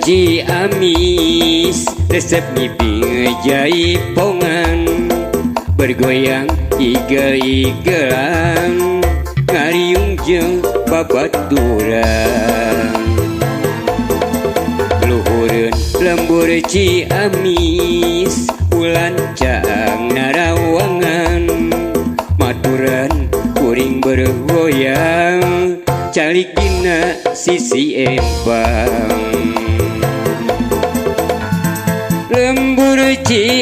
Ciamis resep ngiping jaipongan bergoyang igel-igelan ngariung jeung babaturan luhureun lembur Ciamis ulan caang narawangan maturan kuring bergoyang calik dina sisi empang lembur Ciamis